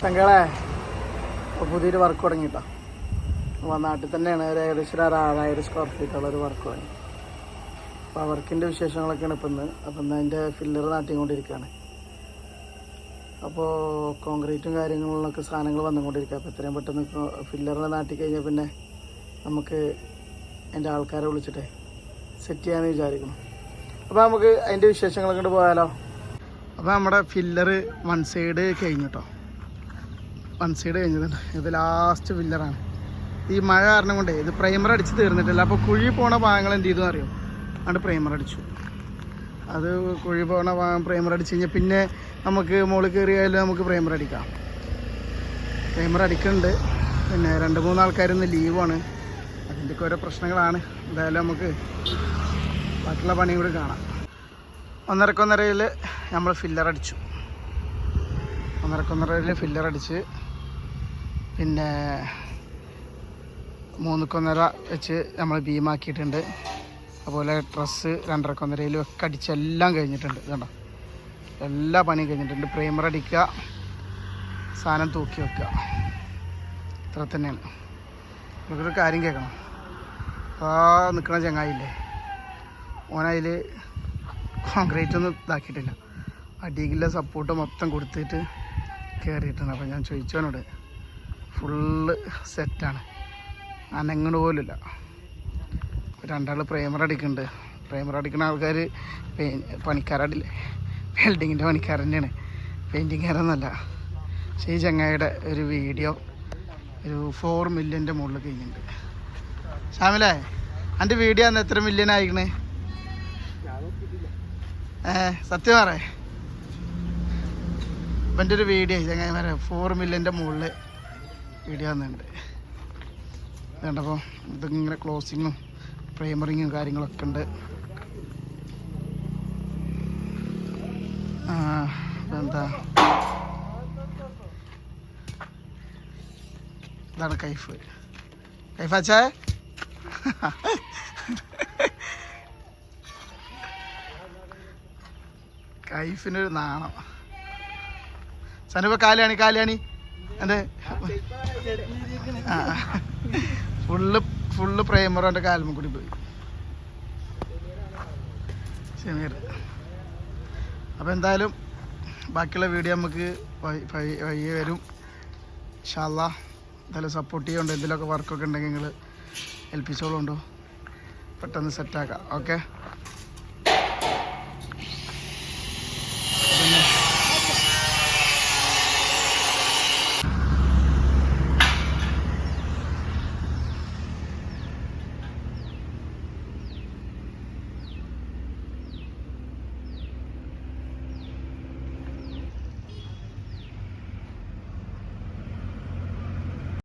ചങ്കളെ പുതിയൊരു വർക്ക് തുടങ്ങിയിട്ടോ. അപ്പോൾ നാട്ടിൽ തന്നെയാണ് ഏകദേശം ഒരു 6000 സ്ക്വയർ ഫീറ്റുള്ളൊരു വർക്ക് വാങ്ങി. അപ്പോൾ ആ വർക്കിൻ്റെ വിശേഷങ്ങളൊക്കെയാണ് ഇപ്പം ഇന്ന്. അപ്പം ഇന്ന് അതിൻ്റെ ഫില്ലർ നാട്ടിക്കൊണ്ടിരിക്കുകയാണ്. അപ്പോൾ കോൺക്രീറ്റും കാര്യങ്ങളിലൊക്കെ സാധനങ്ങൾ വന്നുകൊണ്ടിരിക്കുക. അപ്പോൾ എത്രയും പെട്ടെന്ന് ഫില്ലറിനെ നാട്ടി കഴിഞ്ഞാൽ പിന്നെ നമുക്ക് എൻ്റെ ആൾക്കാരെ വിളിച്ചിട്ട് സെറ്റ് ചെയ്യാമെന്ന് വിചാരിക്കണം. അപ്പോൾ നമുക്ക് അതിൻ്റെ വിശേഷങ്ങളൊക്കെ കൊണ്ട് പോയാലോ. അപ്പോൾ നമ്മുടെ ഫില്ലർ വൺ സൈഡ് കഴിഞ്ഞു കേട്ടോ. വൺ സൈഡ് കഴിഞ്ഞതുണ്ട്. ഇത് ലാസ്റ്റ് ഫില്ലറാണ്. ഈ മഴ കാരണം കൊണ്ടേ ഇത് പ്രൈമർ അടിച്ച് തീർന്നിട്ടില്ല. അപ്പോൾ കുഴി പോണ ഭാഗങ്ങൾ എന്ത് ചെയ്തു അറിയോ, അവിടെ പ്രൈമർ അടിച്ചു. അത് കുഴി പോണ ഭാഗം പ്രൈമർ അടിച്ച് കഴിഞ്ഞാൽ പിന്നെ നമുക്ക് മുകളിൽ കയറിയാലും നമുക്ക് പ്രൈമർ അടിക്കാം. പ്രൈമർ അടിക്കുന്നുണ്ട്. പിന്നെ 2-3 ആൾക്കാരിന്ന് ലീവാണ്. അതിൻ്റെയൊക്കെ ഓരോ പ്രശ്നങ്ങളാണ്. എന്തായാലും നമുക്ക് ബാക്കിയുള്ള പണിയും കൂടി കാണാം. 1.5 നമ്മൾ ഫില്ലർ അടിച്ചു. 1.5 ഫില്ലർ അടിച്ച് പിന്നെ 3.1 വെച്ച് നമ്മൾ ബീമാക്കിയിട്ടുണ്ട്. അതുപോലെ ട്രസ് 2.1 ഒക്കെ അടിച്ച് എല്ലാം കഴിഞ്ഞിട്ടുണ്ട്. കണ്ടോ, എല്ലാ പണിയും കഴിഞ്ഞിട്ടുണ്ട്. പ്രൈമർ അടിക്കുക, സാധനം തൂക്കി വെക്കുക, ഇത്ര തന്നെയാണ്. നമുക്കൊരു കാര്യം കേൾക്കണം. ആ നിൽക്കുന്ന ചങ്ങായില്ലേ, ഓനതിൽ കോൺക്രീറ്റ് ഒന്നും ഇതാക്കിയിട്ടില്ല. അടിയിലെ സപ്പോർട്ട് മൊത്തം കൊടുത്തിട്ട് കയറിയിട്ടുണ്ട്. അപ്പോൾ ഞാൻ ചോദിച്ചവനോട് ഫുള്ള് സെറ്റാണ്, അനങ്ങണ പോലുമില്ല. 2 ആൾ പ്രൈമർ അടിക്കുന്നുണ്ട്. പ്രൈമർ അടിക്കുന്ന ആൾക്കാർ പണിക്കാരടില്ലേ, വെൽഡിങ്ങിൻ്റെ പണിക്കാർ തന്നെയാണ്, പെയിൻറ്റിങ്ങാരൊന്നുമല്ല. പക്ഷേ ഈ ചങ്ങായിയുടെ ഒരു വീഡിയോ ഒരു 4 മില്യൻ്റെ മുകളിൽ കഴിഞ്ഞിട്ടുണ്ട്. ഷാമിലേ, എൻ്റെ വീഡിയോ അന്ന് എത്ര മില്യൺ ആയിക്കണേ? സത്യം പറ. ഇവൻ്റെ ഒരു വീഡിയോ ചങ്ങായിമാരെ 4 മില്യൻ്റെ മുകളിൽ വീഡിയോ വന്നിട്ടുണ്ട്. അതുകൊണ്ടപ്പോൾ ഇതിങ്ങനെ ക്ലോസിങ്ങും പ്രൈമറിങ്ങും കാര്യങ്ങളൊക്കെ ഉണ്ട്. എന്താ ഇതാണ് കൈഫാച്ചാ. കൈഫിനൊരു നാണം. സനുപ കാലിയാണി എൻ്റെ ഫുള്ള് പ്രൈമർ എൻ്റെ കാലുമ്മ കൂടി പോയി. ഷമീർ. അപ്പോൾ എന്തായാലും ബാക്കിയുള്ള വീഡിയോ നമുക്ക് വഴിയെ വരും ഇൻഷാ അല്ലാഹ്. എന്തായാലും സപ്പോർട്ട് ചെയ്യുന്നുണ്ട്. എന്തെങ്കിലുമൊക്കെ വർക്കൊക്കെ ഉണ്ടെങ്കിൽ നിങ്ങൾ ഏൽപ്പിച്ചോളുണ്ടോ, പെട്ടെന്ന് സെറ്റാക്കാം. ഓക്കെ.